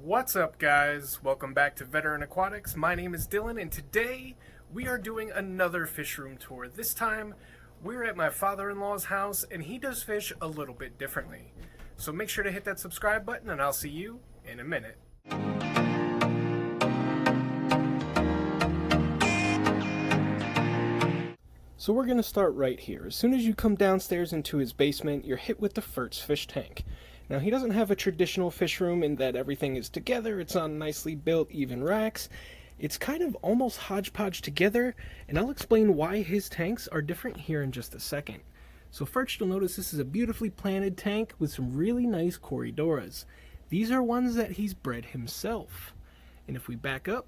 What's up, guys? Welcome back to Veteran Aquatics. My name is Dylan, and today we are doing another fish room tour. This time, we're at my father-in-law's house, and he does fish a little bit differently. So make sure to hit that subscribe button, and I'll see you in a minute. So we're going to start right here. As soon as you come downstairs into his basement, you're hit with the Furt's fish tank. Now, he doesn't have a traditional fish room in that everything is together. It's on nicely built, even racks. It's kind of almost hodgepodge together, and I'll explain why his tanks are different here in just a second. So first, you'll notice this is a beautifully planted tank with some really nice Corydoras. These are ones that he's bred himself. And if we back up,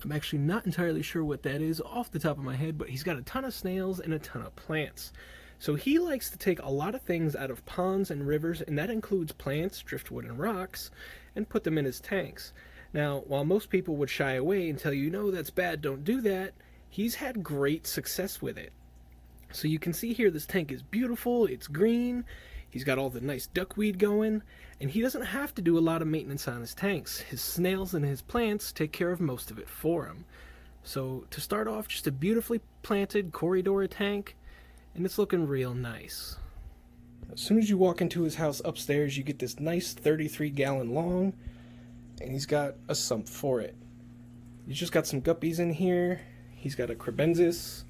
I'm actually not entirely sure what that is off the top of my head, but he's got a ton of snails and a ton of plants. So he likes to take a lot of things out of ponds and rivers, and that includes plants, driftwood, and rocks, and put them in his tanks. Now, while most people would shy away and tell you, no, that's bad, don't do that, he's had great success with it. So you can see here this tank is beautiful, it's green, he's got all the nice duckweed going, and he doesn't have to do a lot of maintenance on his tanks. His snails and his plants take care of most of it for him. So to start off, just a beautifully planted Corydora tank, and it's looking real nice. As soon as you walk into his house upstairs, you get this nice 33-gallon long, and he's got a sump for it. He's just got some guppies in here, he's got a crebensis,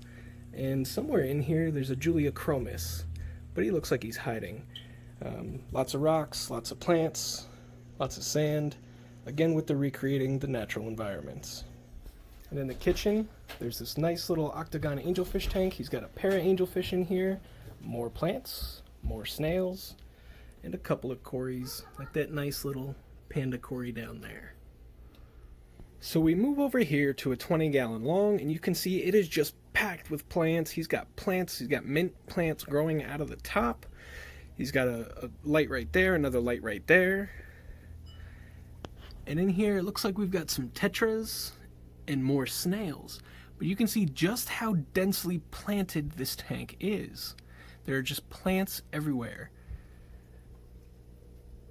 and somewhere in here there's a Julia chromis, but he looks like he's hiding. Lots of rocks, lots of plants, lots of sand, again with the recreating the natural environments. And in the kitchen, there's this nice little octagon angelfish tank. He's got a pair of angelfish in here, more plants, more snails, and a couple of cories, like that nice little panda cory down there. So we move over here to a 20-gallon long, and you can see it is just packed with plants. He's got mint plants growing out of the top. He's got a light right there, another light right there. And in here, it looks like we've got some tetras and more snails, but you can see just how densely planted this tank is. There are just plants everywhere,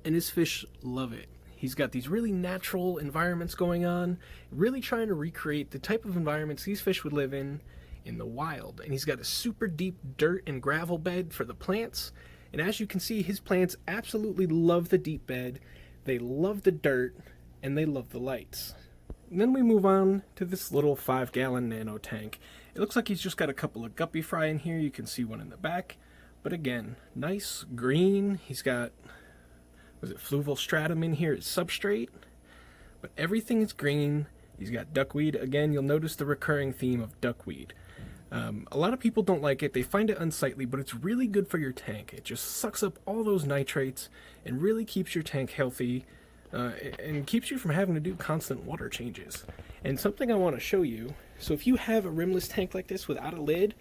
and his fish love it. He's got these really natural environments going on, really trying to recreate the type of environments these fish would live in the wild. And he's got a super deep dirt and gravel bed for the plants, and as you can see, his plants absolutely love the deep bed, they love the dirt, and they love the lights. And then we move on to this little 5-gallon nano tank. It looks like he's just got a couple of guppy fry in here. You can see one in the back. But again, nice green. He's got, was it fluval stratum in here as substrate? But everything is green. He's got duckweed. Again, you'll notice the recurring theme of duckweed. A lot of people don't like it. They find it unsightly, but it's really good for your tank. It just sucks up all those nitrates and really keeps your tank healthy. And keeps you from having to do constant water changes. And something I want to show you, so if you have a rimless tank like this without a lid,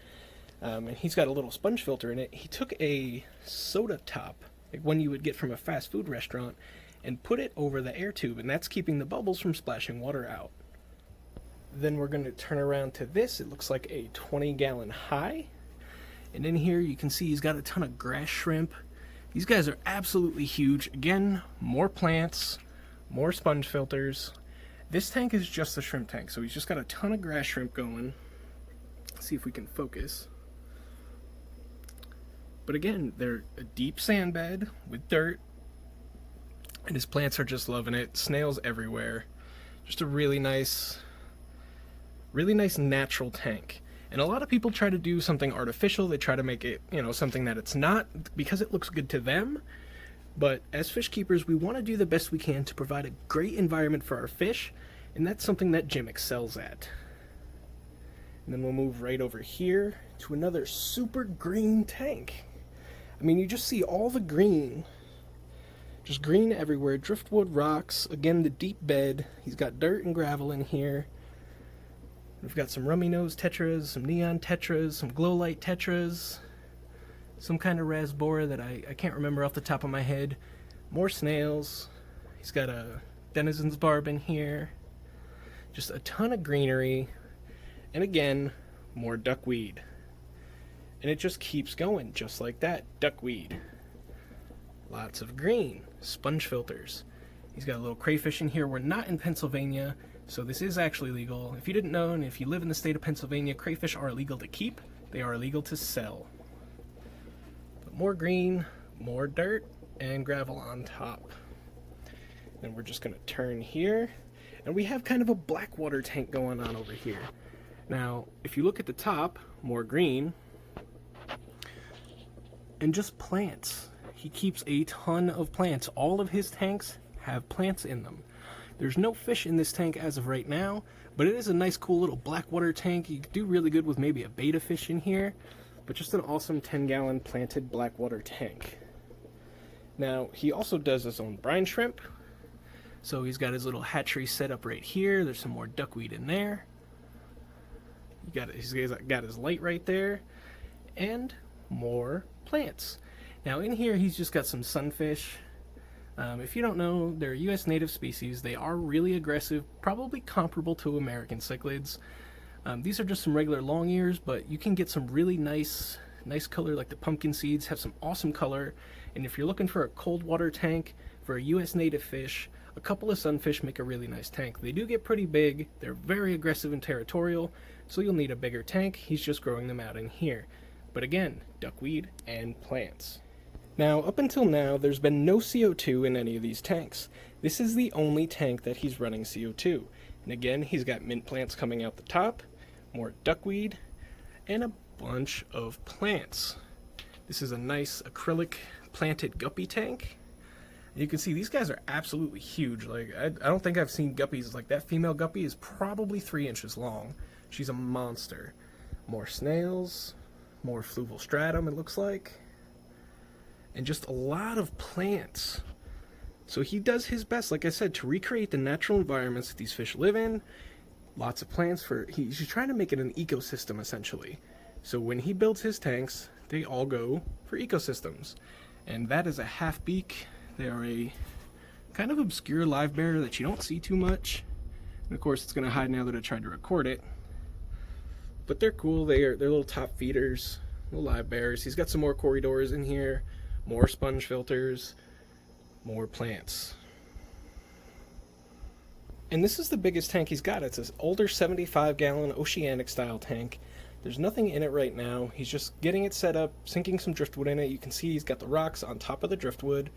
and he's got a little sponge filter in it, he took a soda top, like one you would get from a fast food restaurant, and put it over the air tube, and that's keeping the bubbles from splashing water out. Then we're going to turn around to this. It looks like a 20-gallon high, and in here you can see he's got a ton of grass shrimp. These guys are absolutely huge. Again, more plants, more sponge filters. This tank is just a shrimp tank, so he's just got a ton of grass shrimp going. Let's see if we can focus. But again, they're a deep sand bed with dirt, and his plants are just loving it. Snails everywhere. Just a really nice natural tank. And a lot of people try to do something artificial. They try to make it, something that it's not because it looks good to them. But as fish keepers, we want to do the best we can to provide a great environment for our fish, and that's something that Jim excels at. And then we'll move right over here to another super green tank. I mean, you just see all the green. Just green everywhere. Driftwood rocks. Again, the deep bed. He's got dirt and gravel in here. We've got some rummy nose tetras, some neon tetras, some glow light tetras, some kind of rasbora that I can't remember off the top of my head. More snails. He's got a denizen's barb in here. Just a ton of greenery. And again, more duckweed. And it just keeps going, just like that. Duckweed. Lots of green. sponge filters. He's got a little crayfish in here. We're not in Pennsylvania, so this is actually legal. If you didn't know, and if you live in the state of Pennsylvania, crayfish are illegal to keep. They are illegal to sell. But more green, more dirt, and gravel on top. Then we're just going to turn here, and we have kind of a blackwater tank going on over here. Now, if you look at the top, more green, and just plants. He keeps a ton of plants. All of his tanks have plants in them. There's no fish in this tank as of right now, but it is a nice cool little blackwater tank. You could do really good with maybe a betta fish in here, but just an awesome 10-gallon planted blackwater tank. Now, he also does his own brine shrimp. So he's got his little hatchery set up right here. There's some more duckweed in there. He's got his light right there. And more plants. Now in here he's just got some sunfish. If you don't know, they're a U.S. native species. They are really aggressive, probably comparable to American cichlids. These are just some regular long ears, but you can get some really nice color, like the pumpkin seeds have some awesome color. And if you're looking for a cold water tank for a U.S. native fish, a couple of sunfish make a really nice tank. They do get pretty big, they're very aggressive and territorial, so you'll need a bigger tank. He's just growing them out in here. But again, duckweed and plants. Now, up until now, there's been no CO2 in any of these tanks. This is the only tank that he's running CO2. And again, he's got mint plants coming out the top, more duckweed, and a bunch of plants. This is a nice acrylic planted guppy tank. You can see these guys are absolutely huge. Like I don't think I've seen guppies like that. Female guppy is probably 3 inches long. She's a monster. More snails, more fluval stratum it looks like, and just a lot of plants. So he does his best, like I said, to recreate the natural environments that these fish live in. Lots of plants he's trying to make it an ecosystem essentially. So when he builds his tanks, they all go for ecosystems. And that is a half beak. They are a kind of obscure live bear that you don't see too much. And of course it's going to hide now that I tried to record it. But they're cool. They're little top feeders, little live bears. He's got some more Corydoras in here, more sponge filters, more plants. And this is the biggest tank he's got. It's an older 75-gallon oceanic style tank. There's nothing in it right now. He's just getting it set up, sinking some driftwood in it. You can see he's got the rocks on top of the driftwood.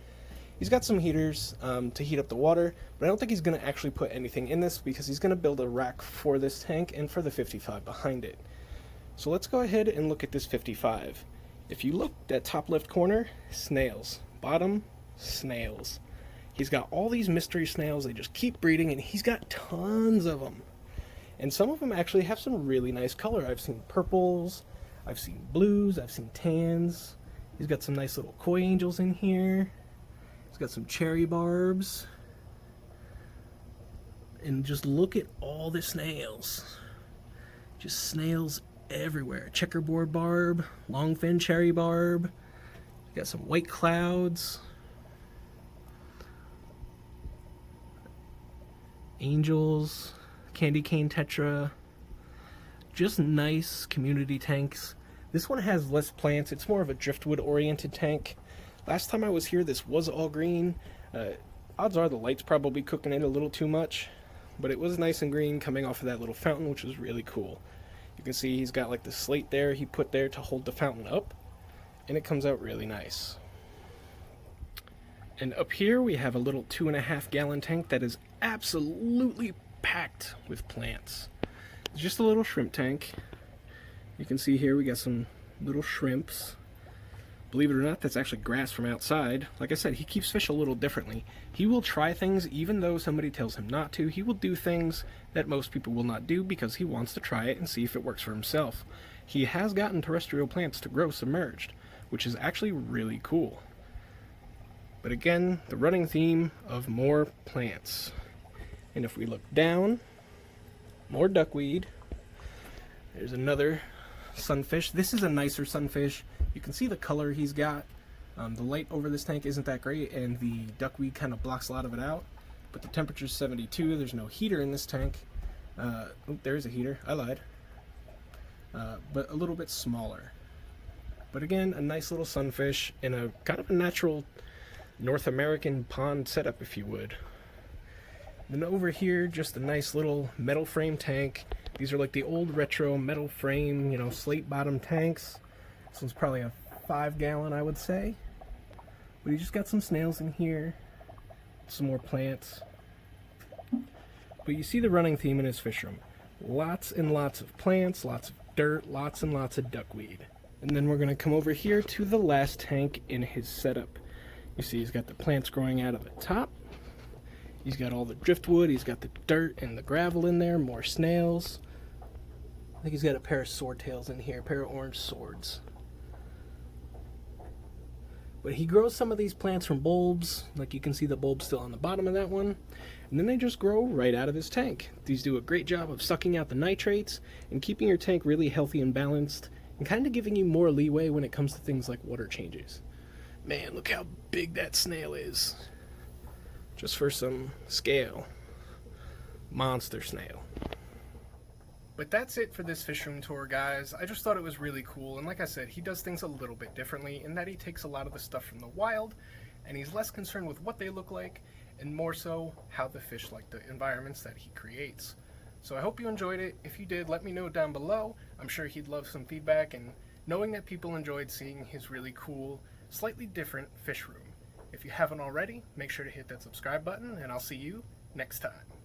He's got some heaters to heat up the water, but I don't think he's going to actually put anything in this because he's going to build a rack for this tank and for the 55 behind it. So let's go ahead and look at this 55. If you look at top left corner, snails. Bottom, snails. He's got all these mystery snails. They just keep breeding, and he's got tons of them. And some of them actually have some really nice color. I've seen purples, I've seen blues, I've seen tans. He's got some nice little koi angels in here. He's got some cherry barbs. And just look at all the snails. Just snails everywhere. Checkerboard barb, longfin cherry barb. Got some white clouds. Angels, candy cane tetra. Just nice community tanks. This one has less plants. It's more of a driftwood oriented tank. Last time I was here, this was all green. Odds are the light's probably cooking it a little too much, but it was nice and green coming off of that little fountain, which was really cool. You can see he's got like the slate there he put there to hold the fountain up, and it comes out really nice. And up here we have a little 2.5-gallon tank that is absolutely packed with plants. It's just a little shrimp tank. You can see here we got some little shrimps. Believe it or not, that's actually grass from outside. Like I said, he keeps fish a little differently. He will try things even though somebody tells him not to. He will do things that most people will not do because he wants to try it and see if it works for himself. He has gotten terrestrial plants to grow submerged, which is actually really cool. But again, the running theme of more plants. And if we look down, more duckweed. There's another sunfish. This is a nicer sunfish. You can see the color he's got. The light over this tank isn't that great, and the duckweed kind of blocks a lot of it out. But the temperature's 72. There's no heater in this tank. There is a heater. I lied. But a little bit smaller. But again, a nice little sunfish in a kind of a natural North American pond setup, if you would. Then over here, just a nice little metal frame tank. These are like the old retro metal frame, you know, slate bottom tanks. This one's probably a 5-gallon, I would say. But you just got some snails in here, some more plants. But you see the running theme in his fish room. Lots and lots of plants, lots of dirt, lots and lots of duckweed. And then we're going to come over here to the last tank in his setup. You see he's got the plants growing out of the top. He's got all the driftwood, he's got the dirt and the gravel in there, more snails. I think he's got a pair of swordtails in here, a pair of orange swords. But he grows some of these plants from bulbs, like you can see the bulb still on the bottom of that one. And then they just grow right out of his tank. These do a great job of sucking out the nitrates and keeping your tank really healthy and balanced, and kind of giving you more leeway when it comes to things like water changes. Man, look how big that snail is. Just for some scale. Monster snail. But that's it for this fish room tour, guys. I just thought it was really cool, and like I said, he does things a little bit differently in that he takes a lot of the stuff from the wild, and he's less concerned with what they look like, and more so how the fish like the environments that he creates. So I hope you enjoyed it. If you did, let me know down below. I'm sure he'd love some feedback, and knowing that people enjoyed seeing his really cool, slightly different fish room. If you haven't already, make sure to hit that subscribe button, and I'll see you next time.